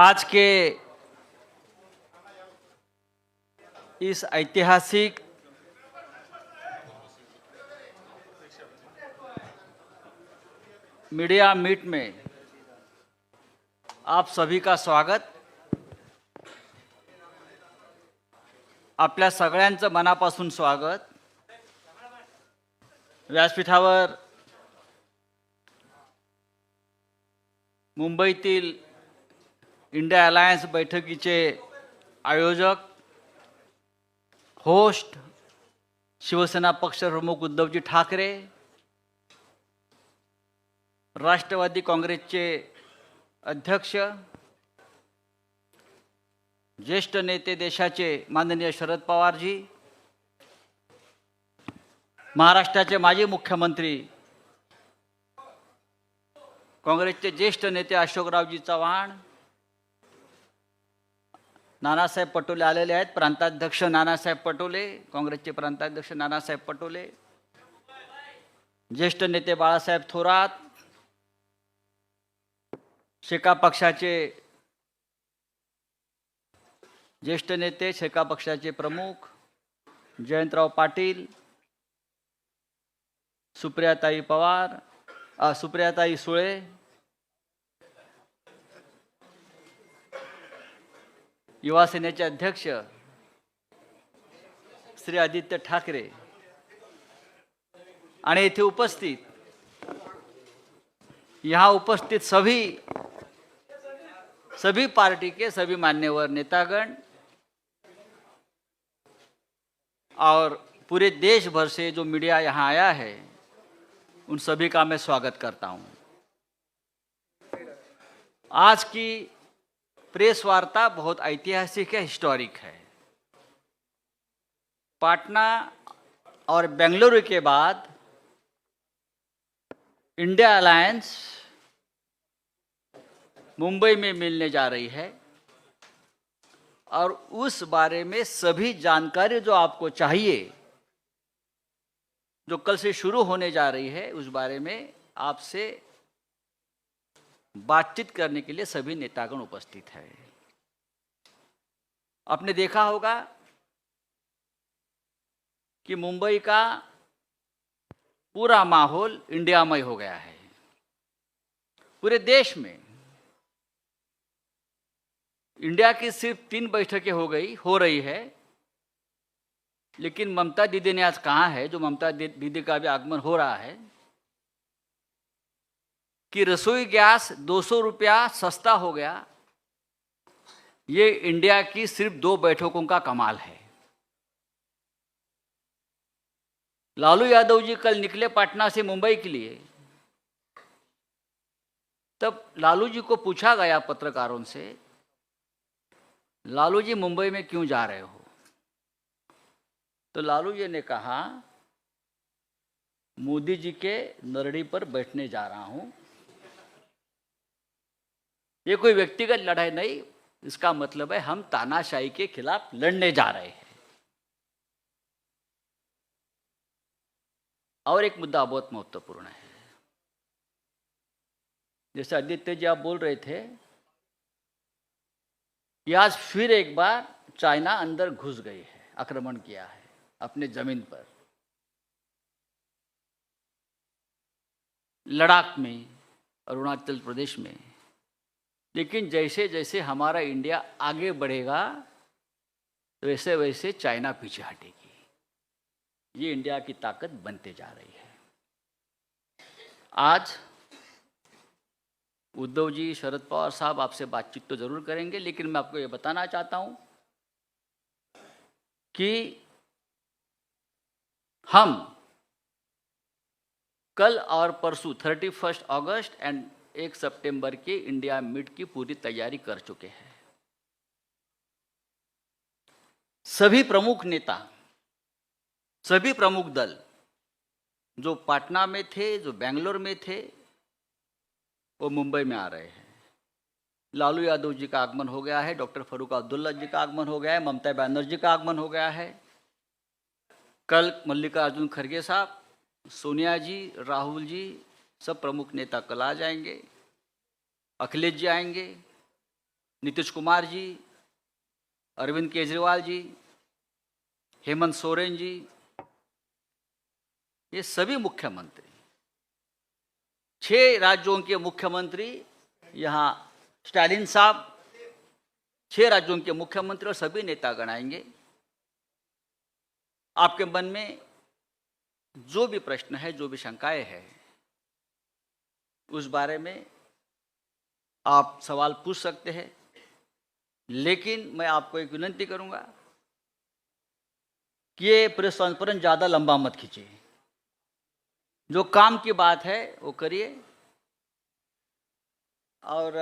आज के इस ऐतिहासिक मीडिया मीट में आप सभी का स्वागत। आपल्या सगळ्यांचं मनापासून स्वागत। व्यासपीठावर मुंबईतील इंडिया अलायन्स बैठकीचे आयोजक, होस्ट, शिवसेना पक्षप्रमुख उद्धवजी ठाकरे, राष्ट्रवादी काँग्रेसचे अध्यक्ष, ज्येष्ठ नेते देशाचे माननीय शरद पवारजी, महाराष्ट्राचे माजी मुख्यमंत्री काँग्रेसचे ज्येष्ठ नेते अशोकरावजी चव्हाण, नानासाहेब पटोले आलेले आहेत, प्रांताध्यक्ष नानासाहेब पटोले, काँग्रेसचे प्रांताध्यक्ष नानासाहेब पटोले, ज्येष्ठ नेते बाळासाहेब थोरात, शेका पक्षाचे ज्येष्ठ नेते, शेका पक्षाचे प्रमुख जयंतराव पाटील, सुप्रियाताई पवार, सुप्रियाताई सुळे, युवा सेनेचे अध्यक्ष श्री आदित्य ठाकरे आणि इथे यहाँ उपस्थित सभी पार्टी के सभी मान्यवर नेतागण और पूरे देश भर से जो मीडिया यहाँ आया है, उन सभी का मैं स्वागत करता हूँ। आज की प्रेस वार्ता बहुत ऐतिहासिक है, हिस्टोरिक है। पटना और बेंगलुरु के बाद इंडिया अलायंस मुंबई में मिलने जा रही है और उस बारे में सभी जानकारी जो आपको चाहिए, जो कल से शुरू होने जा रही है, उस बारे में आपसे बातचीत करने के लिए सभी नेतागण उपस्थित है। आपने देखा होगा कि मुंबई का पूरा माहौल इंडियामय हो गया है। पूरे देश में इंडिया की सिर्फ 3 बैठकें हो रही है, लेकिन ममता दीदी ने आज कहा है, जो ममता दीदी का भी आगमन हो रहा है, कि रसोई गैस 200 रुपया सस्ता हो गया। ये इंडिया की सिर्फ 2 बैठकों का कमाल है। लालू यादव जी कल निकले पटना से मुंबई के लिए, तब लालू जी को पूछा गया पत्रकारों से, लालू जी मुंबई में क्यों जा रहे हो? तो लालू जी ने कहा, मोदी जी के नरड़ी पर बैठने जा रहा हूं। ये कोई व्यक्तिगत लड़ाई नहीं, इसका मतलब है हम तानाशाही के खिलाफ लड़ने जा रहे हैं। और एक मुद्दा बहुत महत्वपूर्ण है, जैसे आदित्य जी आप बोल रहे थे कि आज फिर एक बार चाइना अंदर घुस गई है, आक्रमण किया है अपने जमीन पर, लद्दाख में, अरुणाचल प्रदेश में। लेकिन जैसे जैसे हमारा इंडिया आगे बढ़ेगा, वैसे वैसे चाइना पीछे हटेगी। ये इंडिया की ताकत बनते जा रही है। आज उद्धव जी, शरद पवार साहब आपसे बातचीत तो जरूर करेंगे, लेकिन मैं आपको ये बताना चाहता हूं कि हम कल और परसों 31 अगस्त एंड 1 सितंबर के इंडिया मीट की पूरी तैयारी कर चुके हैं। सभी प्रमुख नेता, सभी प्रमुख दल जो पटना में थे, जो बेंगलोर में थे, वो मुंबई में आ रहे हैं। लालू यादव जी का आगमन हो गया है, डॉक्टर फारूक अब्दुल्ला जी का आगमन हो गया है, ममता बनर्जी का आगमन हो गया है। कल मल्लिकार्जुन खड़गे साहब, सोनिया जी, राहुल जी, सब प्रमुख नेता कल आ जाएंगे। अखिलेश जी आएंगे। नीतीश कुमार जी, अरविंद केजरीवाल जी, हेमंत सोरेन जी, ये सभी मुख्यमंत्री, 6 राज्यों के मुख्यमंत्री यहाँ, स्टालिन साहब, 6 राज्यों के मुख्यमंत्री और सभी नेतागण आएंगे। आपके मन में जो भी प्रश्न है, जो भी शंकाएं हैं, उस बारे में आप सवाल पूछ सकते हैं, लेकिन मैं आपको एक विनती करूंगा कि ये प्रेस कॉन्फ्रेंस ज़्यादा लंबा मत खींचिए। जो काम की बात है वो करिए। और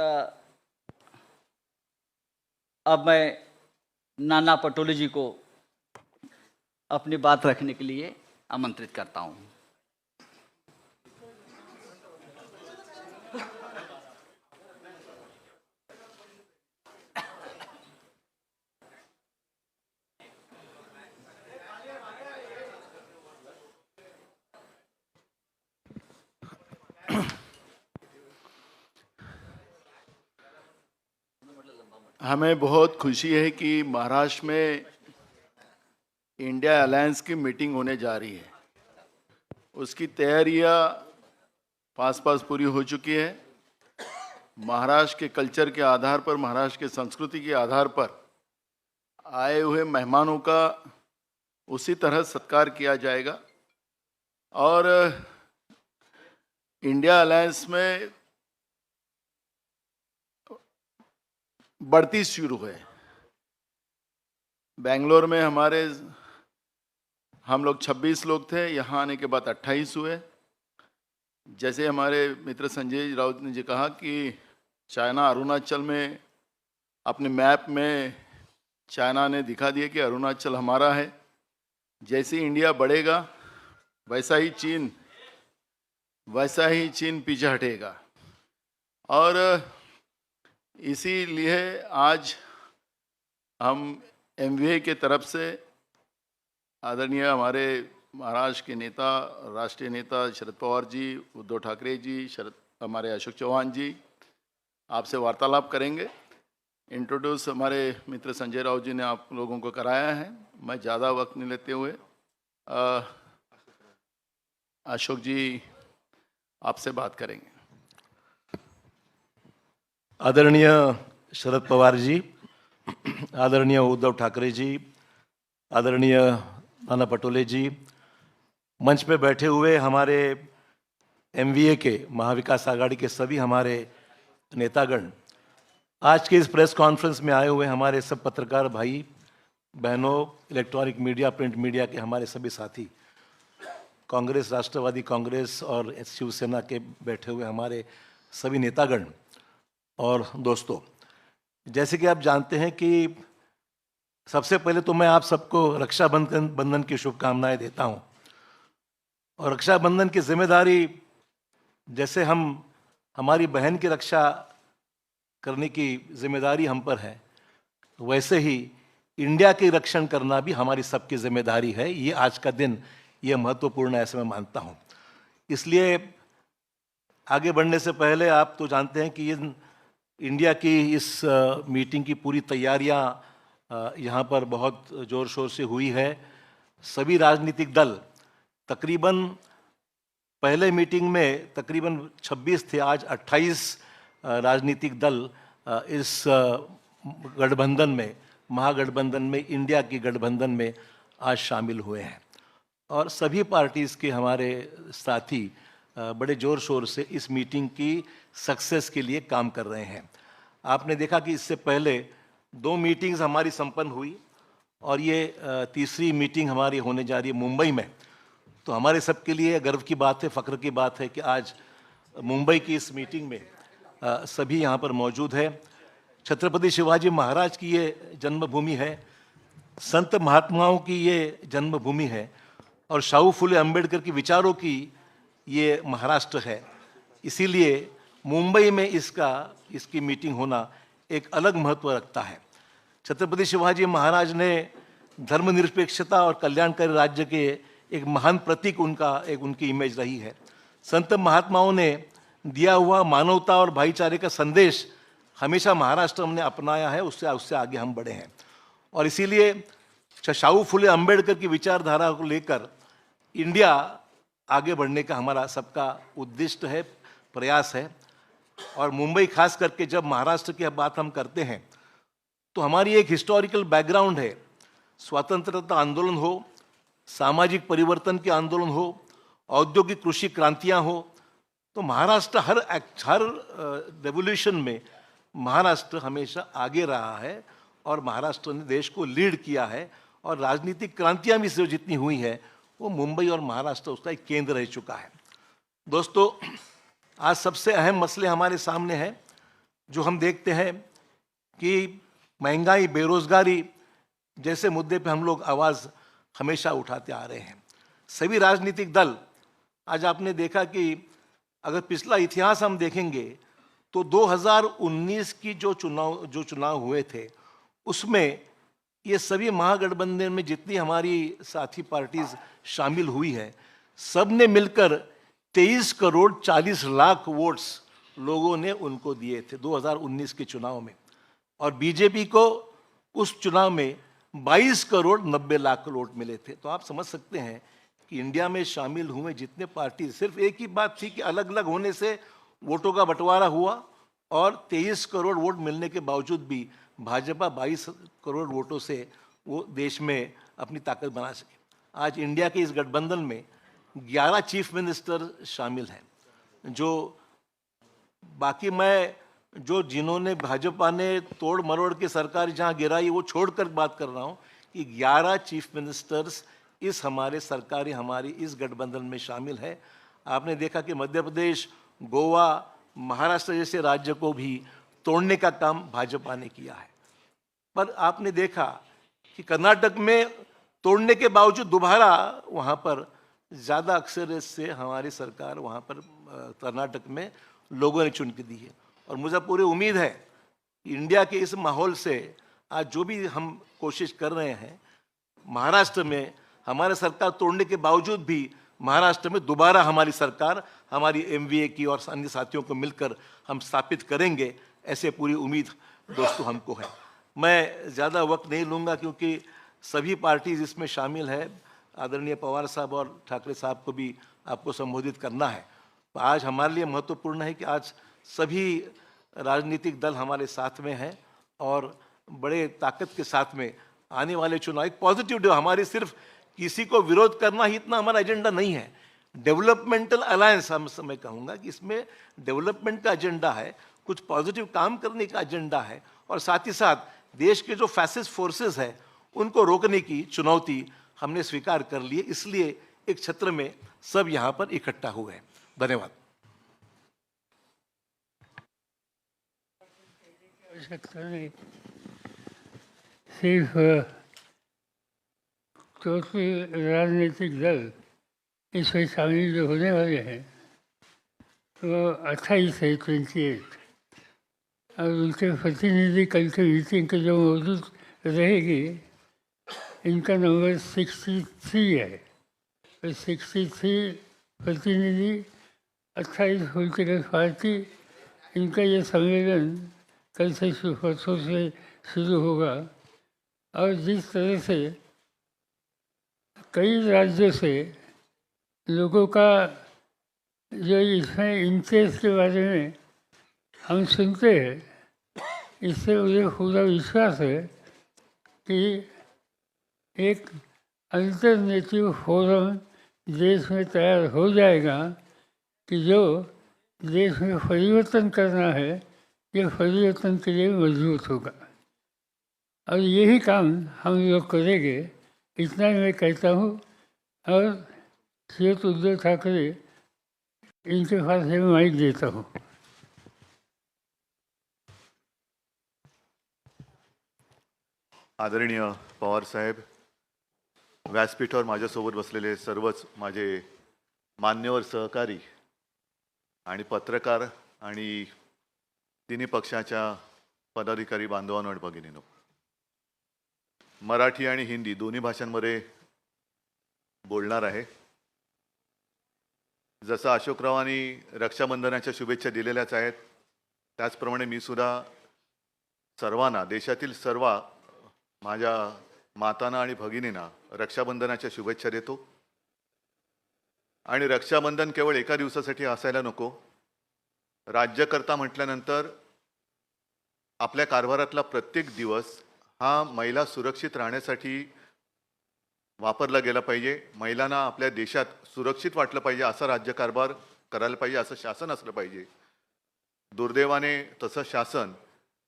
अब मैं नाना पटोले जी को अपनी बात रखने के लिए आमंत्रित करता हूं। हमें बहुत खुशी है कि महाराष्ट्र में इंडिया अलायंस की मीटिंग होने जा रही है। उसकी तैयारियां पास पूरी हो चुकी है। महाराष्ट्र के कल्चर के आधार पर, महाराष्ट्र के संस्कृति के आधार पर आए हुए मेहमानों का उसी तरह सत्कार किया जाएगा। और इंडिया अलायंस में बढ़ती शुरू है। बेंगलोर में हम लोग 26 लोग थे, यहाँ आने के बाद 28 हुए। जैसे हमारे मित्र संजय राउत ने जी कहा कि चाइना अरुणाचल में अपने मैप में चाइना ने दिखा दिया कि अरुणाचल हमारा है। जैसे इंडिया बढ़ेगा वैसा ही चीन पीछे हटेगा। और इसीलिए आज हम एमवीए के तरफ से आदरणीय हमारे महाराष्ट्र के नेता, राष्ट्रीय नेता शरद पवार जी, उद्धव ठाकरे जी, हमारे अशोक चौहान जी आपसे वार्तालाप करेंगे। इंट्रोड्यूस हमारे मित्र संजय राउत जी ने आप लोगों को कराया है। मैं ज़्यादा वक्त नहीं लेते हुए अशोक जी आपसे बात करेंगे। आदरणीय शरद पवार जी, आदरणीय उद्धव ठाकरे जी, आदरणीय नाना पटोले जी, मंच पे बैठे हुए हमारे एमवीए के, महाविकास आघाड़ी के सभी हमारे नेतागण, आज के इस प्रेस कॉन्फ्रेंस में आए हुए हमारे सब पत्रकार भाई बहनों, इलेक्ट्रॉनिक मीडिया, प्रिंट मीडिया के हमारे सभी साथी, कांग्रेस, राष्ट्रवादी कांग्रेस और शिवसेना के बैठे हुए हमारे सभी नेतागण और दोस्तों, जैसे कि आप जानते हैं कि सबसे पहले तो मैं आप सबको रक्षाबंधन की शुभकामनाएं देता हूं। और रक्षाबंधन की जिम्मेदारी, जैसे हमारी बहन की रक्षा करने की जिम्मेदारी हम पर है, वैसे ही इंडिया की रक्षण करना भी हमारी सबकी जिम्मेदारी है। ये आज का दिन ये महत्वपूर्ण है, ऐसे मैं मानता हूं। इसलिए आगे बढ़ने से पहले आप तो जानते हैं कि ये इंडिया की इस मीटिंग की पूरी तैयारियां यहाँ पर बहुत ज़ोर शोर से हुई है। सभी राजनीतिक दल तकरीबन, पहले मीटिंग में तकरीबन 26 थे, आज 28 राजनीतिक दल इस गठबंधन में, महागठबंधन में, इंडिया की गठबंधन में आज शामिल हुए हैं। और सभी पार्टीज़ के हमारे साथी बड़े ज़ोर शोर से इस मीटिंग की सक्सेस के लिए काम कर रहे हैं। आपने देखा कि इससे पहले 2 मीटिंग्स हमारी संपन्न हुई और ये तीसरी मीटिंग हमारी होने जा रही है मुंबई में। तो हमारे सबके लिए गर्व की बात है, फ़ख्र की बात है कि आज मुंबई की इस मीटिंग में सभी यहाँ पर मौजूद है। छत्रपति शिवाजी महाराज की ये जन्मभूमि है, संत महात्माओं की ये जन्मभूमि है और शाहू फुले अम्बेडकर की विचारों की ये महाराष्ट्र है। इसीलिए मुंबई में इसकी मीटिंग होना एक अलग महत्व रखता है। छत्रपति शिवाजी महाराज ने धर्मनिरपेक्षता और कल्याणकारी राज्य के एक महान प्रतीक उनकी इमेज रही है। संत महात्माओं ने दिया हुआ मानवता और भाईचारे का संदेश हमेशा महाराष्ट्र हमने अपनाया है, उससे उससे आगे हम बढ़े हैं। और इसीलिए शाहू फुले अंबेडकर की विचारधारा को लेकर इंडिया आगे बढ़ने का हमारा सबका उद्दिष्ट है, प्रयास है। और मुंबई खास करके जब महाराष्ट्र की बात हम करते हैं तो हमारी एक हिस्टोरिकल बैकग्राउंड है। स्वतंत्रता आंदोलन हो, सामाजिक परिवर्तन के आंदोलन हो, औद्योगिक कृषि क्रांतियां हो, तो महाराष्ट्र हर रेवोल्यूशन में महाराष्ट्र हमेशा आगे रहा है और महाराष्ट्र ने देश को लीड किया है। और राजनीतिक क्रांतियां भी जो जितनी हुई है वो मुंबई और महाराष्ट्र उसका एक केंद्र रह चुका है। दोस्तों, आज सबसे अहम मसले हमारे सामने हैं जो हम देखते हैं कि महंगाई, बेरोजगारी जैसे मुद्दे पे हम लोग आवाज़ हमेशा उठाते आ रहे हैं। सभी राजनीतिक दल, आज आपने देखा कि अगर पिछला इतिहास हम देखेंगे तो 2019 की जो चुनाव हुए थे उसमें ये सभी महागठबंधन में जितनी हमारी साथी पार्टीज शामिल हुई है, सब ने मिलकर 23 करोड़ 40 लाख वोट्स लोगों ने उनको दिए थे 2019 के चुनाव में। और बीजेपी को उस चुनाव में 22 करोड़ 90 लाख वोट मिले थे। तो आप समझ सकते हैं कि इंडिया में शामिल हुए जितने पार्टी, सिर्फ एक ही बात थी कि अलग अलग होने से वोटों का बंटवारा हुआ और 23 करोड़ वोट मिलने के बावजूद भी भाजपा 22 करोड़ वोटों से वो देश में अपनी ताकत बना सके। आज इंडिया के इस गठबंधन में 11 चीफ मिनिस्टर शामिल हैं, जो बाकी मैं जो जिन्होंने भाजपा ने तोड़ मरोड़ के सरकार जहां गिराई वो छोड़कर बात कर रहा हूं कि 11 चीफ मिनिस्टर्स इस हमारे सरकारी हमारी इस गठबंधन में शामिल है। आपने देखा कि मध्य प्रदेश, गोवा, महाराष्ट्र जैसे राज्य को भी तोड़ने का काम भाजपा ने किया है। पर आपने देखा कि कर्नाटक में तोड़ने के बावजूद दोबारा वहाँ पर ज़्यादा अक्सरियत से हमारी सरकार वहाँ पर कर्नाटक में लोगों ने चुन के दी है। और मुझे पूरी उम्मीद है कि इंडिया के इस माहौल से आज जो भी हम कोशिश कर रहे हैं, महाराष्ट्र में हमारे सरकार तोड़ने के बावजूद भी महाराष्ट्र में दोबारा हमारी सरकार हमारी एमवीए की और अन्य साथियों को मिलकर हम स्थापित करेंगे, ऐसे पूरी उम्मीद दोस्तों हमको है। मैं ज़्यादा वक्त नहीं लूँगा क्योंकि सभी पार्टीज इसमें शामिल है। आदरणीय पवार साहब और ठाकरे साहब को भी आपको संबोधित करना है। तो आज हमारे लिए महत्वपूर्ण है कि आज सभी राजनीतिक दल हमारे साथ में हैं और बड़े ताकत के साथ में आने वाले चुनाव एक पॉजिटिव डे। हमारी सिर्फ किसी को विरोध करना ही इतना हमारा एजेंडा नहीं है। डेवलपमेंटल अलायंस मैं कहूँगा कि इसमें डेवलपमेंट का एजेंडा है, कुछ पॉजिटिव काम करने का एजेंडा है और साथ ही साथ देश के जो फैसिस्ट फोर्सेस है उनको रोकने की चुनौती हमने स्वीकार कर ली है। इसलिए एक छत्र में सब यहाँ पर इकट्ठा हुए हैं। धन्यवाद। आवश्यकता नहीं, सिर्फ चौथी राजनीतिक दल इसमें शामिल जो होने वाले हैं वो 28 है, 28, और उनके प्रतिनिधि कल के मीटिंग के जो मौजूद रहेगी, इनका नंबर 63 है। तो 63 प्रतिनिधि, 28 पॉलिटिकल पार्टी, इनका ये सम्मेलन कल से परसों से शुरू होगा। और जिस तरह से कई राज्यों से लोगों का जो इसमें इंटरेस्ट के बारे में हम सुनते हैं, इससे मुझे पूरा विश्वास है कि एक अल्टरनेटिव फोरम देश में तैयार हो जाएगा कि जो देश में परिवर्तन करना है, ये परिवर्तन के लिए मजबूत होगा। और यही काम हम लोग करेंगे, इतना ही मैं कहता हूँ। और श्री उद्धव ठाकरे, इनके पास मैं माइक देता हूँ। आदरणीय पवार साहेब, व्यासपीठावर माझ्यासोबत बसलेले सर्वच माझे मान्यवर सहकारी आणि पत्रकार आणि तिन्ही पक्षाच्या पदाधिकारी बांधवांनो आणि भगिनींनो, मराठी आणि हिंदी दोन्ही भाषांमध्ये बोलणार आहे। जसं अशोकरावांनी रक्षाबंधनाच्या शुभेच्छा दिलेल्याच आहेत, त्याचप्रमाणे मी सुद्धा सर्वांना, देशातील सर्व माझ्या मातांना आणि भगिनींना रक्षाबंधनाच्या शुभेच्छा देतो. आणि रक्षाबंधन केवळ एका दिवसासाठी असायला नको. राज्यकर्ता म्हटल्यानंतर आपल्या कारभारातला प्रत्येक दिवस हा महिला सुरक्षित राहण्यासाठी वापरला गेला पाहिजे. महिलांना आपल्या देशात सुरक्षित वाटलं पाहिजे, असा राज्यकारभार करायला पाहिजे, असं शासन असलं पाहिजे. दुर्दैवाने तसं शासन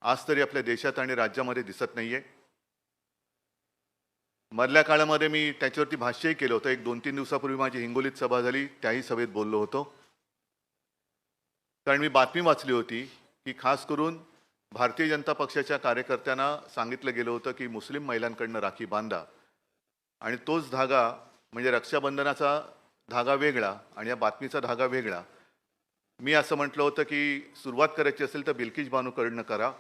आज तरी आपल्या देशात आणि राज्यामध्ये दिसत नाहीये. मधल्या काळामध्ये मी त्याच्यावरती भाष्यही केलं होतं. 1-2-3 दिवसापूर्वी माझी हिंगोलीत सभा झाली, त्याही सभेत बोललो होतो. कारण मी बातमी वाचली होती की खास करून भारतीय जनता पक्षाच्या कार्यकर्त्यांना सांगितलं गेलं होतं की मुस्लिम महिलांकडनं राखी बांधा, आणि तोच धागा म्हणजे रक्षाबंधनाचा धागा वेगळा आणि या बातमीचा धागा वेगळा. मी असं म्हटलं होतं की सुरुवात करायची असेल तर बिल्किस बानूकडनं करा.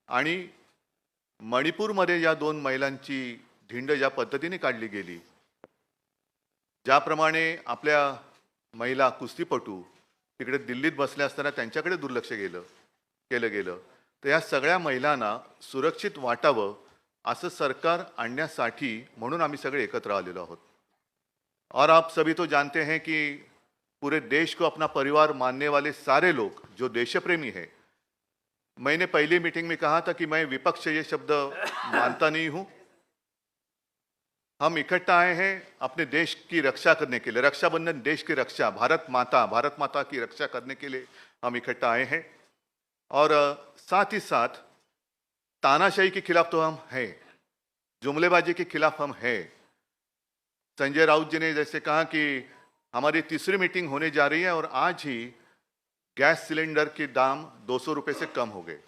आणि मणिपूरमध्ये या 2 महिलांची धिंड ज्या पद्धतीने काढली गेली, ज्याप्रमाणे आपल्या महिला कुस्तीपटू तिकडे दिल्लीत बसल्या असताना त्यांच्याकडे दुर्लक्ष केलं गेलं, तर या सगळ्या महिलांना सुरक्षित वाटावं असं सरकार आणण्यासाठी म्हणून आम्ही सगळे एकत्र आलेलो आहोत. और आप सभी तो जानते हैं कि पूरे देश को अपना परिवार मानने वाले सारे लोग जो देशप्रेमी हैं, मैंने पहली मीटिंग में कहा था कि मैं विपक्ष ये शब्द मानता नहीं हूं. हम इकट्ठा आए हैं अपने देश की रक्षा करने के लिए. रक्षाबंधन देश की रक्षा, भारत माता की रक्षा करने के लिए हम इकट्ठा आए हैं. और साथ ही साथ तानाशाही के खिलाफ तो हम हैं, जुमलेबाजी के खिलाफ हम हैं. संजय राउत जी ने जैसे कहा कि हमारी तीसरी मीटिंग होने जा रही है और आज ही गैस सिलेंडर के दाम 200 रुपये से कम हो गए.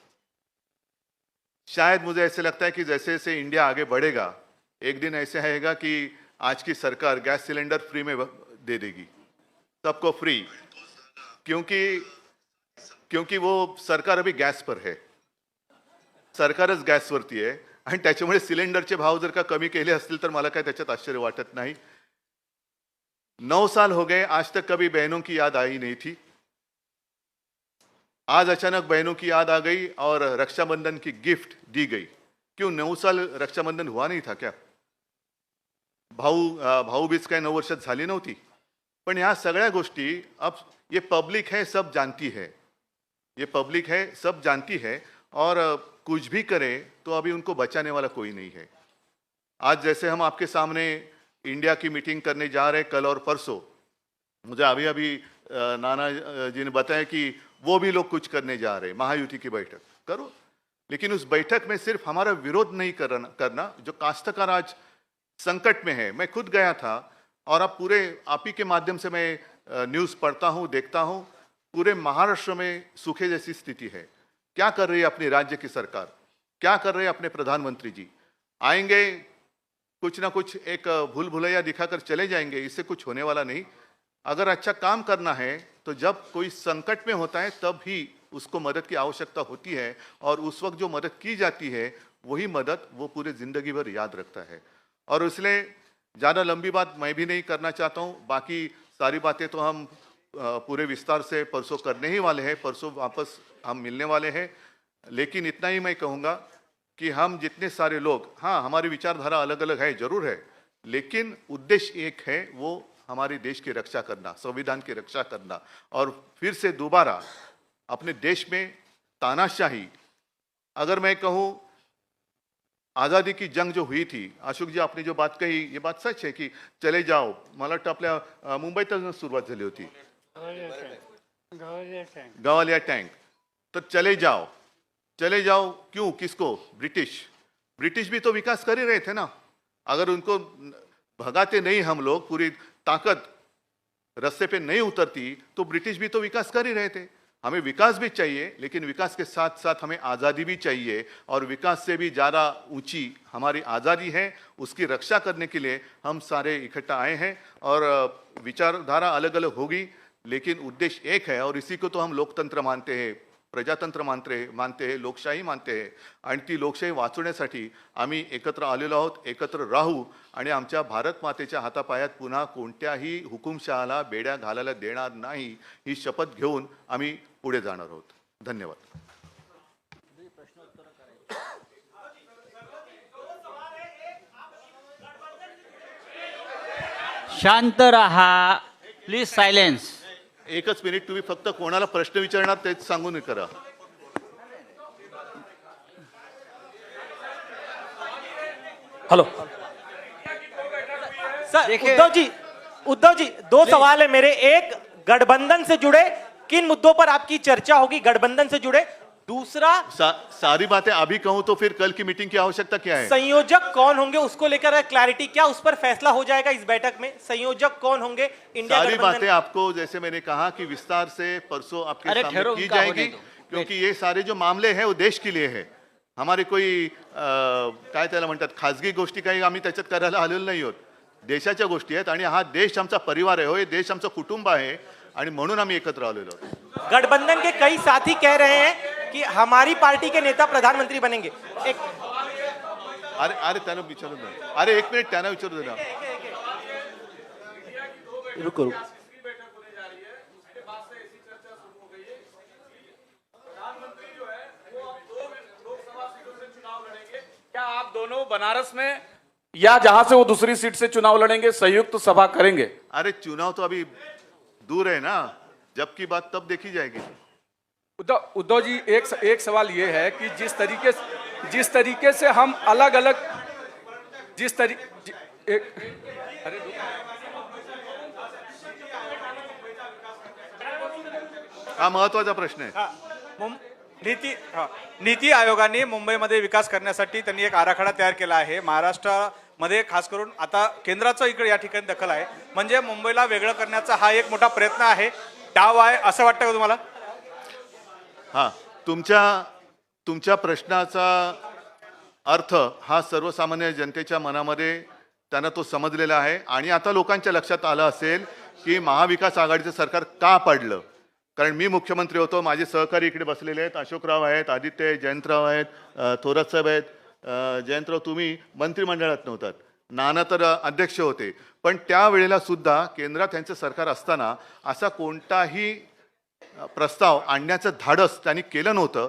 शायद मुझे ऐसे लगता है कि जैसे जैसे इंडिया आगे बढ़ेगा, एक दिन ऐसे आएगा कि आज की सरकार गैस सिलेंडर फ्री में दे देगी, सबको फ्री. क्योंकि वो सरकार अभी गॅसवर आहे, सरकारच गॅसवरती आहे. आणि त्याच्यामुळे सिलेंडरचे भाव जर का कमी केले असतील तर मला काय त्याच्यात आश्चर्य वाटत नाही. 9 साल हो गए, आज तक कभी बहनों की याद आई नहीं थी. आज अचानक बहनों की याद आ गई और रक्षाबंधन की गिफ्ट दी गई. क्यों 9 साल रक्षाबंधन हुआ नहीं था क्या? भाऊबीज काय 9 वर्षात झाली नव्हती. पण ह्या सगळ्या गोष्टी अब ये पब्लिक है, सब जानती है. ये पब्लिक है, सब जानती है. और कुछ भी करे तो अभी उनको बचाने वाला कोई नहीं है. आज जैसे हम आपके सामने इंडिया की मीटिंग करने जा रहे हैं कल और परसों, मुझे अभी नाना जी ने बताया कि वो भी लोग कुछ करने जा रहे हैं, महायुति की बैठक करो. लेकिन उस बैठक में सिर्फ हमारा विरोध नहीं करना. जो काश्तकार आज संकट में है, मैं खुद गया था और अब पूरे आप ही के माध्यम से मैं न्यूज़ पढ़ता हूँ, देखता हूँ. पूरे महाराष्ट्र में सूखे जैसी स्थिति है. क्या कर रही है अपनी राज्य की सरकार, क्या कर रहे हैं अपने प्रधानमंत्री जी? आएंगे, कुछ ना कुछ एक भूल भुलैया दिखाकर चले जाएंगे, इससे कुछ होने वाला नहीं. अगर अच्छा काम करना है तो जब कोई संकट में होता है तब ही उसको मदद की आवश्यकता होती है, और उस वक्त जो मदद की जाती है वही मदद वो पूरे ज़िंदगी भर याद रखता है. और इसलिए ज़्यादा लंबी बात मैं भी नहीं करना चाहता हूँ. बाकी सारी बातें तो हम पूरे विस्तार से परसों करने ही वाले हैं, परसों वापस हम मिलने वाले हैं. लेकिन इतना ही मैं कहूँगा कि हम जितने सारे लोग, हाँ हमारी विचारधारा अलग अलग है, जरूर है, लेकिन उद्देश्य एक है, वो हमारे देश की रक्षा करना, संविधान की रक्षा करना. और फिर से दोबारा अपने देश में तानाशाही, अगर मैं कहूँ आज़ादी की जंग जो हुई थी, अशोक जी आपने जो बात कही ये बात सच है कि चले जाओ, मला वाटतं आपल्या मुंबईतच सुरुवात झाली होती, गवालिया टँक. तो चले जाओ क्यों, किसको? ब्रिटिश भी तो विकास कर ही रहे थे ना. अगर उनको भगाते नहीं हम लोग, पूरी ताकत रास्ते पे नहीं उतरती, तो ब्रिटिश भी तो विकास कर ही रहे थे. हमें विकास भी चाहिए, लेकिन विकास के साथ साथ हमें आज़ादी भी चाहिए. और विकास से भी ज़्यादा ऊंची हमारी आज़ादी है, उसकी रक्षा करने के लिए हम सारे इकट्ठा आए हैं. और विचारधारा अलग अलग होगी, लेकिन उद्देश्य एक है. और इसी को तो हम लोकतंत्र मानते हैं, प्रजातंत्र मानते हैं, लोकशाही मानते हैं. आणि ती लोकशाही वाचवण्यासाठी आम्ही एकत्र आलेलो आहोत. एकत्र राहू आणि आमच्या भारत मातेच्या हातापायात पुन्हा कोणत्याही हुकुमशहाला बेड्या घालायला देणार नाही, ही शपथ घेऊन आम्ही पुढे जाणार आहोत. धन्यवाद. शांत रहा, प्लीज सायलेन्स. एकच मिनिट, तुम्ही फक्त कोणाला प्रश्न विचारणार तेच सांगून करा. हेलो सर, देखिए- उद्धव जी दो सवाल है मेरे. एक, गठबंधन से जुड़े किन मुद्दों पर आपकी चर्चा होगी गठबंधन से जुड़े? दूसरा, सारी बातें अभी कहूं तो फिर कल की मीटिंग की आवश्यकता क्या है? संयोजक कौन होंगे उसको लेकर क्लैरिटी, क्या उस पर फैसला हो जाएगा इस बैठक में? संयोजक कौन होंगे इंडिया सारी गठबंधन? बातें आपको जैसे मैंने कहा कि विस्तार से परसों आपके अरे सामने ठहरो, की उनका होने जाएगी, दो. क्योंकि ये सारे जो मामले हैं वो देश के लिए है. हमारे कोई काय त्याला म्हणतात खाजगी गोष्टी काही आम्ही त्याच्यात करायला आलेलो नाही आहोत. देशाच्या गोष्टी आहेत आणि हा देश आमचा परिवार आहे, हो, हे देश आमचं कुटुंब आहे आणि म्हणून आम्ही एकत्र आलेलो आहोत. गठबंधन के कई साथी कह रहे हैं कि हमारी पार्टी के नेता प्रधानमंत्री बनेंगे. एक अरे अरे त्यांना विचारू दे. अरे एक मिनिट, त्यांना विचारू दे ना. रुको रुको. क्या आप दोनों बनारस में या जहां से वो दूसरी सीट से चुनाव लड़ेंगे संयुक्त सभा करेंगे? अरे चुनाव तो अभी दूर है ना, जब की बात तब देखी जाएगी. उद्धव जी, एक सवाल ये है कि जिस तरीके से हम अलग अलग अरे हा महत्वाचा प्रश्न आहे. नीती आयोगाने मुंबईमध्ये विकास करण्यासाठी त्यांनी एक आराखडा तयार केला आहे. महाराष्ट्रामध्ये खास करून आता केंद्राचं इकडे या ठिकाणी दखल आहे, म्हणजे मुंबईला वेगळं करण्याचा हा एक मोठा प्रयत्न आहे, डाव आहे, असं वाटतं का तुम्हाला? हा, तुमच्या प्रश्नाचा अर्थ हा सर्वसामान्य जनतेच्या मनामध्ये त्यांना तो समजलेला आहे आणि आता लोकांच्या लक्षात आलं असेल की महाविकास आघाडीचं सरकार का पडलं. कारण मी मुख्यमंत्री होतो, माझे सहकारी इकडे बसलेले आहेत, अशोकराव आहेत, आदित्य जयंतराव आहेत, थोरात साहेब आहेत. जयंतराव, तुम्ही मंत्रिमंडळात नव्हतात, नाना तर अध्यक्ष होते, पण त्यावेळेला सुद्धा केंद्रात त्यांचं सरकार असताना असा कोणताही प्रस्ताव आणण्याचं धाडस त्यांनी केलं नव्हतं.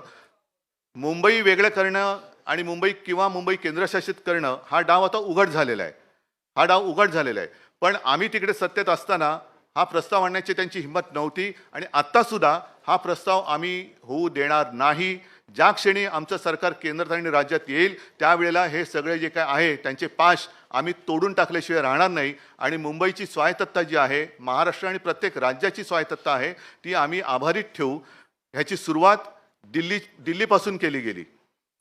मुंबई वेगळं करणं आणि मुंबई केंद्रशासित करणं हा डाव आता उघड झालेला आहे. पण आम्ही तिकडे सत्तेत असताना हा प्रस्ताव आणण्याची त्यांची हिंमत नव्हती आणि आत्तासुद्धा हा प्रस्ताव आम्ही होऊ देणार नाही. ज्या क्षणी आमचं सरकार केंद्रात आणि राज्यात येईल त्यावेळेला हे सगळे जे काय आहे त्यांचे पाश आम्ही तोडून टाकल्याशिवाय राहणार नाही आणि मुंबईची स्वायत्तता जी आहे, महाराष्ट्र आणि प्रत्येक राज्याची स्वायत्तता आहे, ती आम्ही आभारीत ठेवू. ह्याची सुरुवात दिल्लीपासून केली गेली.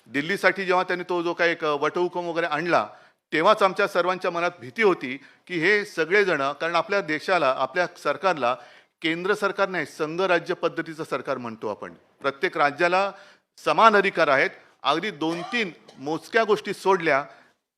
दिल्लीसाठी जेव्हा त्यांनी तो जो काही एक वटहुकूम वगैरे आणला तेव्हाच आमच्या सर्वांच्या मनात भीती होती की हे सगळेजण, कारण आपल्या देशाला, आपल्या सरकारला केंद्र सरकार नाही, संघ राज्य पद्धतीचं सरकार म्हणतो आपण. प्रत्येक राज्याला समान अधिकार आहेत. अगदी 2-3 मोजक्या गोष्टी सोडल्या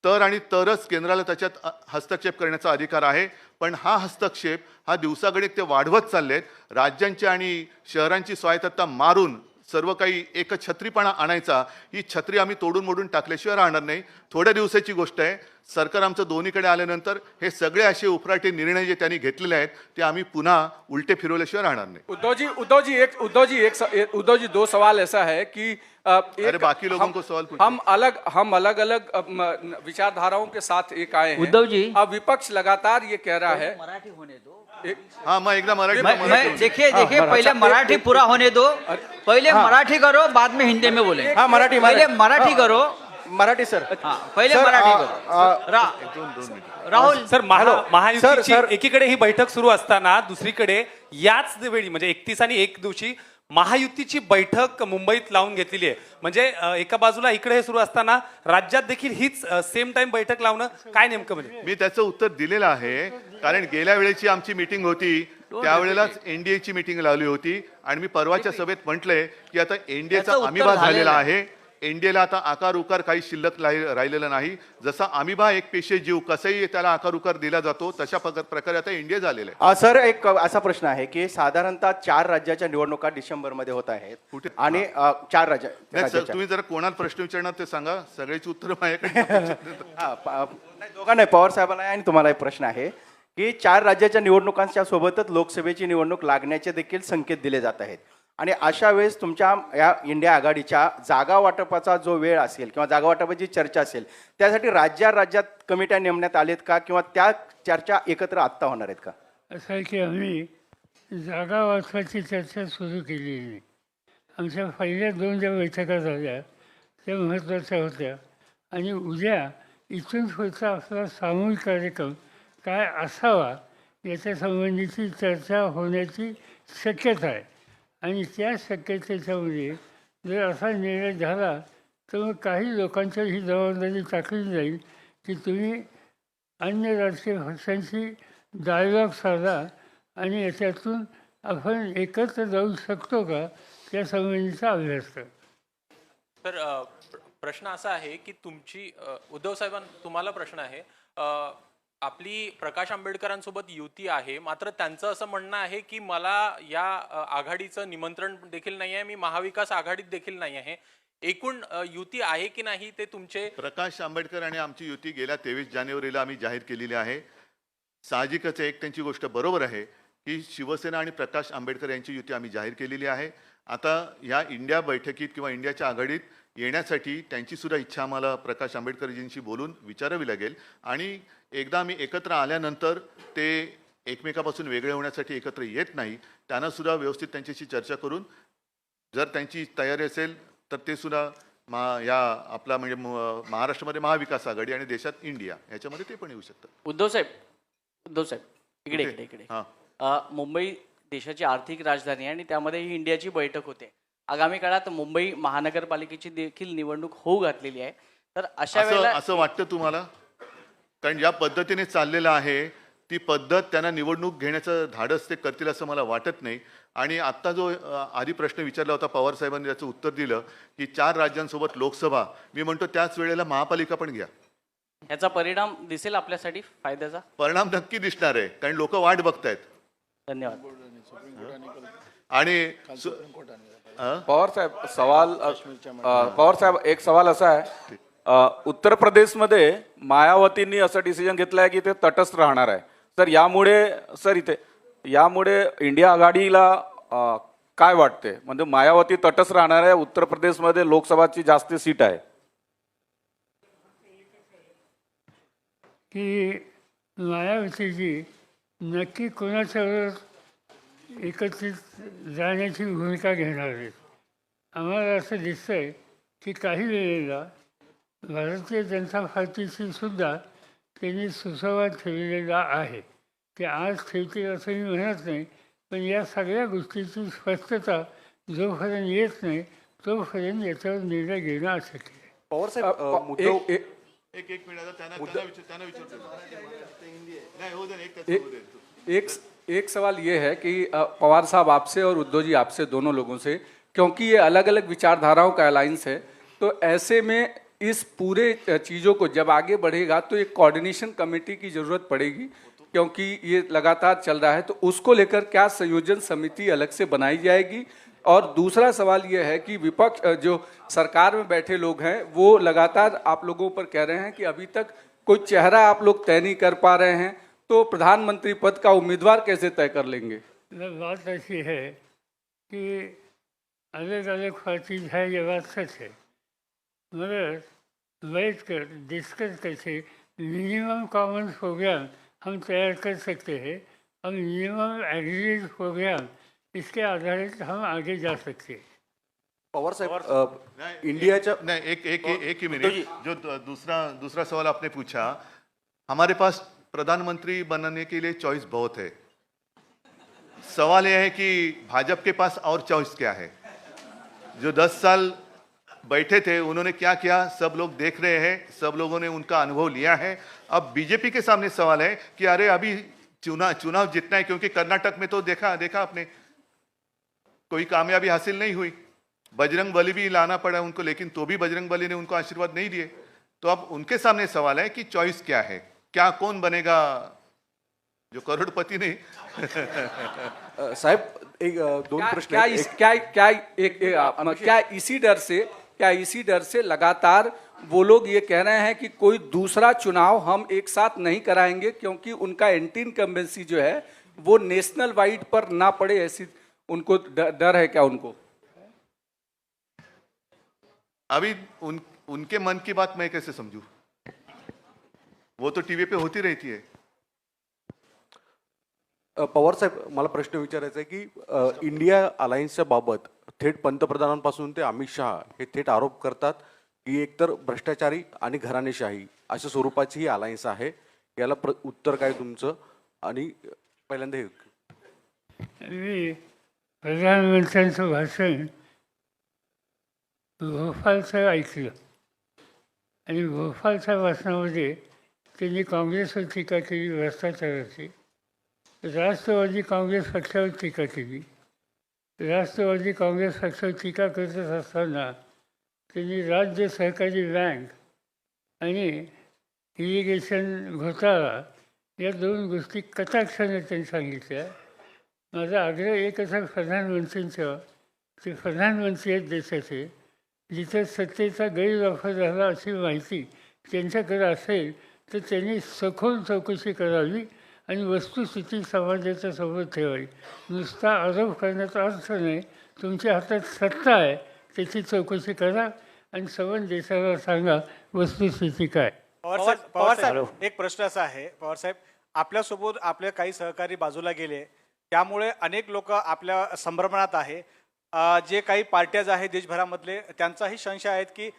तरच केंद्राला त्याच्यात हस्तक्षेप करण्याचा अधिकार आहे. पण हा हस्तक्षेप हा दिवसागणिक ते वाढवत चाललेत. राज्यांची आणि शहरांची स्वायत्तता मारून सर्व काही एकछत्रीपणा आणायचा, ही छत्री आम्ही तोडून मोडून टाकल्याशिवाय राहणार नाही. थोड्या दिवसाची गोष्ट आहे. सरकार आमचं दोन्हीकडे आल्यानंतर हे सगळे असे उपराटे निर्णय जे त्यांनी घेतलेले आहेत ते आम्ही पुन्हा उलटे फिरवल्याशिवाय राहणार नाही. उद्धव जी, दो सवाल ऐसा है कि अरे बाकी लोगों को सवाल पूछो. हम अलग अलग विचारधाराओं के साथ एक आए हैं. उद्धव जी, अब विपक्ष लगातार ये कह रहा है. मराठी होने दो. हाँ, मैं एकदा मराठी देखिए पहले मराठी पूरा होने दो. पहले मराठी करो, बाद में हिंदी में बोलेंगे. हाँ, मराठी. पहले मराठी करो. मराठी सर. हाँ, पहले मराठी करो. राहुल सर, महायुतीची एकीकडे ही बैठक सुरू असताना दुसरीकडे याच वेळी म्हणजे 31 आणि 1 दिवशी महायुतीची बैठक मुंबईत लावून घेतलेली आहे. म्हणजे एका बाजूला इकडे हे सुरू असताना राज्यात देखील हीच सेम टाइम बैठक लावणं काय नेमकं? म्हणजे मी त्याचं उत्तर दिलेलं आहे. कारण गेल्या वेळेची आमची मीटिंग होती त्यावेळेलाच एनडीएची मीटिंग लावली होती आणि मी परवाच्या सभेत म्हटलंय की आता एनडीएचा अमिबा झालेला आहे. एनडीएला आता आकार उकार काही शिल्लक राहिलेला नाही. जसा अमिबा एक पेशे जीव कसंही त्याला आकार उकार दिला जातो तशा प्रकारे आता एनडीए झालेलं आहे. सर, एक असा प्रश्न आहे की साधारणतः 4 राज्याच्या निवडणुका डिसेंबरमध्ये होत आहेत. कुठे? आणि 4 नाही सर, राज्याच्या. तुम्ही जरा कोणाला प्रश्न विचारणार ते सांगा. सगळ्याची उत्तरं माझ्याकडे. दोघांना, पवार साहेबांना आणि तुम्हाला एक प्रश्न आहे की 4 राज्याच्या निवडणुकांच्या सोबतच लोकसभेची निवडणूक लागण्याचे देखील संकेत दिले जात आहेत आणि अशा वेळेस तुमच्या या इंडिया आघाडीच्या जागा वाटपाचा जो वेळ असेल किंवा जागा वाटपाची चर्चा असेल त्यासाठी राज्यात कमिट्या नेमण्यात आलेत का किंवा त्या चर्चा एकत्र आत्ता होणार आहेत का? असं आहे की आम्ही जागा वाचवायची चर्चा सुरू केलेली नाही. आमच्या पहिल्या 2 ज्या बैठका झाल्या त्या महत्त्वाच्या होत्या आणि उद्या इथून पुढचा आपला सामूहिक कार्यक्रम काय असावा याच्या संबंधीची चर्चा होण्याची शक्यता आहे आणि त्या शक्यतेच्यामध्ये जर असा निर्णय झाला तर मग काही लोकांच्या ही जबाबदारी टाकली जाईल की तुम्ही अन्य राजकीय पक्षांशी डायलॉग साधा आणि याच्यातून आपण एकत्र जाऊ शकतो का त्या संबंधीचा अभ्यास करा. तर प्रश्न असा आहे की तुमची उद्धव साहेबांना तुम्हाला प्रश्न आहे, आपली प्रकाश आंबेडकरांसोबत युती आहे, मात्र त्यांचं असं म्हणणं आहे की मला या आघाडीचं निमंत्रण देखील नाही आहे, मी महाविकास आघाडीत देखील नाही आहे. एकूण युती आहे की नाही ते तुमचे? प्रकाश आंबेडकर आणि आमची युती गेल्या 23 जानेवारीला आम्ही जाहीर केलेली आहे. साहजिकच एक त्यांची गोष्ट बरोबर आहे की शिवसेना आणि प्रकाश आंबेडकर यांची युती आम्ही जाहीर केलेली आहे. आता या इंडिया बैठकीत किंवा इंडियाच्या आघाडीत येण्यासाठी त्यांची सुद्धा इच्छा आम्हाला प्रकाश आंबेडकरजींशी बोलून विचारावी लागेल आणि एकदा आम्ही एकत्र आल्यानंतर ते एकमेकापासून वेगळे होण्यासाठी एकत्र येत नाही. त्यांना सुद्धा व्यवस्थित त्यांच्याशी चर्चा करून जर त्यांची तयारी असेल तर ते सुद्धा या आपला म्हणजे महाराष्ट्रामध्ये महाविकास आघाडी आणि देशात इंडिया ह्याच्यामध्ये ते पण येऊ शकतात. उद्धव साहेब इकडे मुंबई देशाची आर्थिक राजधानी आहे आणि त्यामध्ये ही इंडियाची बैठक होते. आगामी काळात मुंबई महानगरपालिकेची देखील निवडणूक होऊ घातलेली आहे. तर अशा वेळेला असं वाटतं तुम्हाला? कारण ज्या पद्धतीने चाललेलं आहे ती पद्धत त्यांना निवडणूक घेण्याचं धाडस ते करतील असं मला वाटत नाही. आणि आत्ता जो आधी प्रश्न विचारला होता पवार साहेबांनी त्याचं उत्तर दिलं की 4 राज्यांसोबत लोकसभा, मी म्हणतो त्याच वेळेला महापालिका पण घ्या. याचा परिणाम दिसेल आपल्यासाठी फायद्याचा? परिणाम नक्की दिसणार आहे कारण लोक वाट बघतायत. धन्यवाद. आणि पवार साहेब एक सवाल असा आहे, उत्तर प्रदेशमध्ये मायावतींनी असं डिसिजन घेतलं आहे की ते तटस्थ राहणार आहे. तर यामुळे इंडिया आघाडीला काय वाटते? म्हणजे मायावती तटस्थ राहणार आहे, उत्तर प्रदेशमध्ये लोकसभाची जास्त सीट आहे. की मायावतीजी नक्की कोणाच्यावर एकत्रित जाण्याची भूमिका घेणार आहेत. आम्हाला असं दिसतंय की काही वेळेला भारतीय जनता पार्टीशी सुद्धा त्यांनी सुसंवाद ठेवलेला आहे. ते आज ठेवतील असं मी म्हणत नाही, पण या सगळ्या गोष्टीची स्पष्टता जोपर्यंत येत नाही तोपर्यंत याच्यावर निर्णय घेणं अशक्य आहे. पवार साहेब एक मिनिट त्यांना विचारतो. नाही, हो दे, एक त्याचं होऊ दे. एक सवाल ये है कि पवार साहब आपसे और उद्धव जी आपसे दोनों लोगों से, क्योंकि ये अलग अलग विचारधाराओं का अलायंस है, तो ऐसे में इस पूरे चीज़ों को जब आगे बढ़ेगा तो एक कोऑर्डिनेशन कमेटी की ज़रूरत पड़ेगी, क्योंकि ये लगातार चल रहा है. तो उसको लेकर क्या संयोजन समिति अलग से बनाई जाएगी? और दूसरा सवाल ये है कि विपक्ष जो सरकार में बैठे लोग हैं वो लगातार आप लोगों पर कह रहे हैं कि अभी तक कोई चेहरा आप लोग तय नहीं कर पा रहे हैं, तो प्रधानमंत्री पद का उम्मीदवार कैसे तय कर लेंगे? बात ऐसी है कि अलग अलग पार्टीज है, ये बात सच है, मगर बैठ कर डिस्कस करके मिनिमम कॉमन प्रोग्राम हम तैयार कर सकते हैं और मिनिमम एग्रीड प्रोग्राम इसके आधारित हम आगे जा सकते हैं. पवार साहेब इंडियाच्या नहीं, एक ही मिनट. जो दूसरा सवाल आपने पूछा, हमारे पास प्रधानमंत्री बनने के लिए चॉइस बहुत है. सवाल यह है कि भाजपा के पास और चॉइस क्या है? जो 10 साल बैठे थे उन्होंने क्या किया सब लोग देख रहे हैं, सब लोगों ने उनका अनुभव लिया है. अब बीजेपी के सामने सवाल है कि अरे अभी चुनाव जीतना है, क्योंकि कर्नाटक में तो देखा आपने कोई कामयाबी हासिल नहीं हुई. बजरंग बली भी लाना पड़ा उनको, लेकिन तो भी बजरंग बली ने उनको आशीर्वाद नहीं दिए. तो अब उनके सामने सवाल है कि चॉइस क्या है, क्या कौन बनेगा जो करोड़पति नहीं. साहेब एक 2 प्रश्न. क्या इसी डर से लगातार वो लोग ये कह रहे हैं कि कोई दूसरा चुनाव हम एक साथ नहीं कराएंगे, क्योंकि उनका एंटी इनकम्बेंसी जो है वो नेशनल वाइड पर ना पड़े, ऐसी उनको डर है क्या उनको? अभी उनके मन की बात मैं कैसे समझूं? वो तो टीव्ही पे होती रहती है. पवार साहेब, मला प्रश्न विचारायचा आहे की इंडिया अलायन्सच्या बाबत थेट पंतप्रधानांपासून ते अमित शहा हे थेट आरोप करतात की एकतर भ्रष्टाचारी आणि घराणेशाही अशा स्वरूपाची ही अलायन्स आहे. याला उत्तर काय तुमचं? आणि पहिल्यांदा हे मी प्रधानमंत्र्यांचं भाषण भोपाळचं ऐकलं आणि भोपाळच्या भाषणामध्ये त्यांनी काँग्रेसवर टीका केली, भ्रष्टाचाराची. राष्ट्रवादी काँग्रेस पक्षावर टीका केली. राष्ट्रवादी काँग्रेस पक्षावर टीका करत असताना त्यांनी राज्य सहकारी बँक आणि इरिगेशन घोटाळा या दोन गोष्टी कटाक्षाने त्यांनी सांगितल्या. माझा आग्रह एकच आहे प्रधानमंत्र्यांचा, ते प्रधानमंत्री आहेत देशाचे, जिथे सत्तेचा गैरवापर झाला अशी माहिती त्यांच्याकडे असेल तर त्यांनी सखोल चौकशी करावी आणि वस्तुस्थिती समाजाच्या समोर ठेवावी. नुसता आरोप करण्याचा अर्थ नाही. तुमच्या हातात सत्ता आहे, त्याची चौकशी करा आणि संबंध देशाला सांगा वस्तुस्थिती काय. पवार साहेब, एक प्रश्न असा आहे पवार साहेब, आपल्यासोबत आपले काही सहकारी बाजूला गेले, त्यामुळे अनेक लोक आपल्या संभ्रमणात आहे. जे काही पार्ट्याज आहेत देशभरामधले, त्यांचाही संशय आहेत की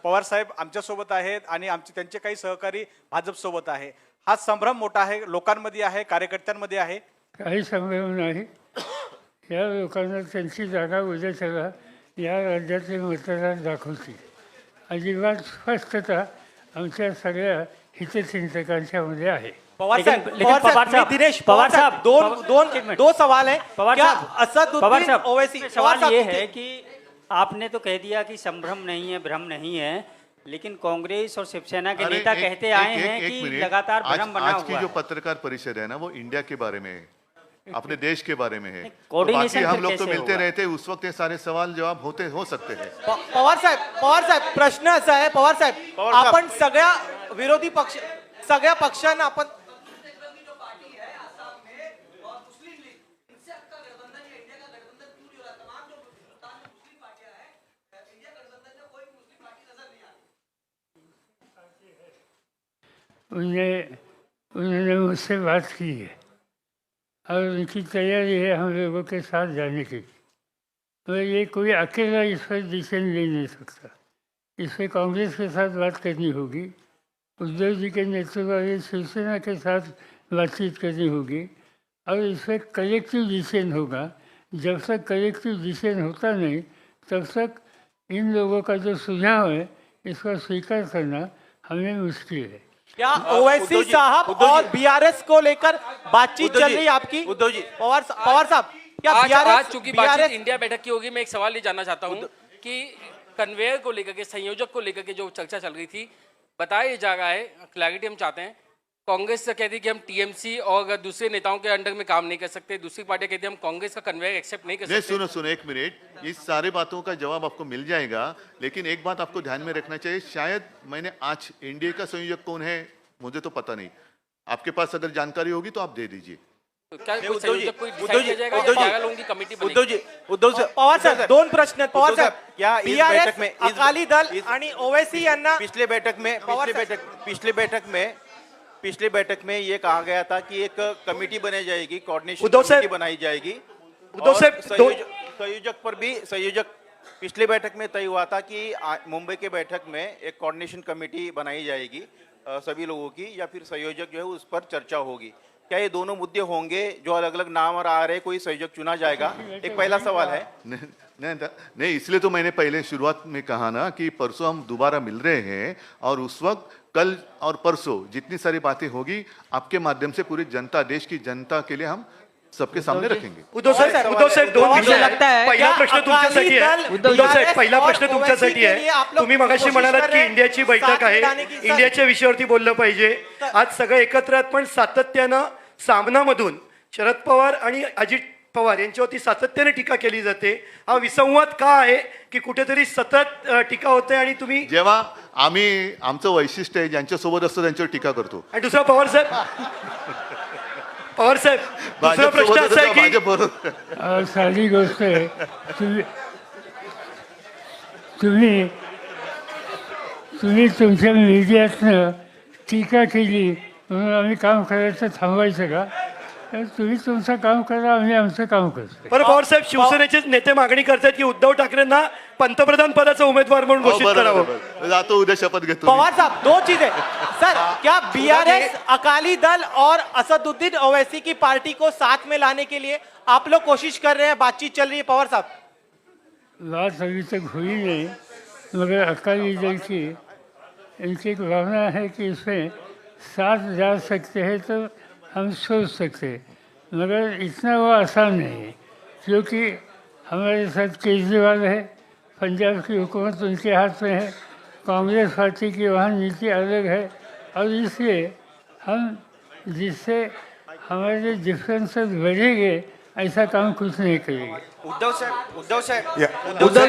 पवार साहेब आमच्यासोबत आहेत आणि त्यांचे काही सहकारी भाजपसोबत आहे. हा संभ्रम मोठा आहे, लोकांमध्ये आहे, कार्यकर्त्यांमध्ये आहे. काही संभ्रम नाही. या लोकांना त्यांची जागा उद्याच्याला या राज्यातले मतदार दाखवतील. अजिबात स्पष्टता आमच्या सगळ्या हितचिंतकांच्यामध्ये आहे. पवार साहब, मैं दिनेश पवार साहब, दो सवाल है. क्या असदुद्दीन ओवैसी, सवाल ये है कि आपने तो कह दिया कि संभ्रम नहीं है, भ्रम नहीं है, लेकिन कांग्रेस और शिवसेना के नेता कहते आए हैं कि लगातार भ्रम बना हुआ है. आज की जो पत्रकार परिषद है ना, वो इंडिया के बारे में है, अपने देश के बारे में है. कोऑर्डिनेशन बाकी हम लोग तो कैसे मिलते होगा? रहते, उस वक्त ये सारे सवाल जवाब हो सकते हैं. पवार साहेब प्रश्न असा आहे, पवार साहेब आपण सगळ्या विरोधी पक्ष, सगळ्या पक्षांना आपण उन्होंने मुझसे बात की है और उनकी तैयारी है हम लोगों के साथ जाने की. तो ये कोई अकेला इस पर डिसीजन ले नहीं सकता. इस पर कांग्रेस के साथ बात करनी होगी, उद्धव जी के नेतृत्व वाली शिवसेना के साथ बातचीत करनी होगी और इस पर कलेक्टिव डिसीजन होगा. जब तक कलेक्टिव डिसीजन होता नहीं तब तक इन लोगों का जो सुझाव है इसका स्वीकार करना हमें मुश्किल है. क्या ओवैसी साहब और बीआरएस को लेकर बातचीत चल रही है आपकी? उद्धव जी, पवार साहब, क्या आज चूंकि बातचीत इंडिया बैठक की होगी, मैं एक सवाल ये जानना चाहता हूँ कि कन्वेयर को लेकर के, संयोजक को लेकर के जो चर्चा चल रही थी, बताया जा रहा है, क्लैरिटी हम चाहते हैं. कांग्रेस से कहती है कि हम टीएमसी और दूसरे नेताओं के अंडर में काम नहीं कर सकते, दूसरी पार्टी कहती है हम कांग्रेस का कन्वेयर एक्सेप्ट नहीं कर सकते. सुनो एक मिनट, इस सारे बातों का जवाब आपको मिल जाएगा, लेकिन एक बात आपको ध्यान में रखना चाहिए. शायद मैंने आज एनडीए का संयोजक कौन है मुझे तो पता नहीं, आपके पास अगर जानकारी होगी तो आप दे दीजिए. पवार साहेब, दोन प्रश्न आहेत. पवार साहेब, क्या बीआरएस में अकाली दल आणि ओवैसी यांना पिछली बैठक में ये कहा गया था कि एक कमेटी बनाई जाएगी, कोऑर्डिनेशन कमेटी बनाई जाएगी. संयोजक पिछली बैठक में तय हुआ था कि मुंबई के बैठक में एक कोऑर्डिनेशन कमेटी बनाई जाएगी सभी लोगों की, या फिर संयोजक जो है उस पर चर्चा होगी. क्या ये दोनों मुद्दे होंगे जो अलग अलग नाम और आ रहे, कोई संयोजक चुना जाएगा? एक पहला सवाल है. नहीं, इसलिए तो मैंने पहले शुरुआत में कहा ना कि परसों हम दोबारा मिल रहे हैं और उस वक्त कल और परसों जितनी सारी बातें होगी आपके माध्यम से पूरी जनता, देश की जनता के लिए हम सबके सामने रखेंगे. उद्धव साहेब, दोन विषय आहेत. पहिला प्रश्न तुमच्यासाठी आहे. उद्धव साहेब, पहिला प्रश्न तुमच्यासाठी आहे. तुम्ही मगाशी म्हणालात की इंडियाची बैठक आहे, इंडियाच्या विषयावरती बोललं पाहिजे. आज सगळे एकत्र आहेत, पण सातत्यानं सामनामधून शरद पवार आणि अजित पवार यांच्यावरती सातत्याने टीका केली जाते. हा विसंवाद का आहे की कुठेतरी सतत टीका होते आणि तुम्ही, जेव्हा आम्ही आमचं वैशिष्ट्य आहे ज्यांच्या सोबत असतो त्यांच्यावर टीका करतो. आणि दुसरा पवार साहेब पवार साहेब दुसरा भाजप प्रश्न सोबत असा आहे होता, की भाजप बरोबर. साधी गोष्ट आहे. तुम्ही तुम्ही तुमच्या मीडियातनं टीका केली म्हणून आम्ही काम करायचं थांबवायचं का? तर तुम्ही तुमचं काम करा, आम्ही आमचं काम करतो. बरं पवार साहेब शिवसेनेचे नेते मागणी करतात की उद्धव ठाकरेंना पंतप्रधान पदाचा उमेदवार म्हणून हो, घोषित बरोबर, करावं. बरोबर. जातो उद्या शपथ घेतो. पवार साहब दो चीजें सर, क्या बीआरएस अकाली दल और असदुद्दीन ओवैसी की पार्टी को साथ में लाने के लिए आप लोग कोशिश कर रहे हैं, बातचीत चल रही है पवार साहब? बात अभी तक हुई नहीं, मगर अकाली दल की इनकी एक भावना है कि इसमें साथ जा सकते हैं तो हम सोच सकते हैं, मगर इतना वो आसान नहीं है, क्योंकि हमारे साथ केजरीवाल है, पंजाब की हुकूमत उनके हाथ में है, कांग्रेस पार्टी की वहाँ नीति अलग है, और इसलिए हम जिससे हमारे डिफरेंसेस बढ़ेंगे ऐसा काम कुछ नहीं करेंगे. उद्धव साहेब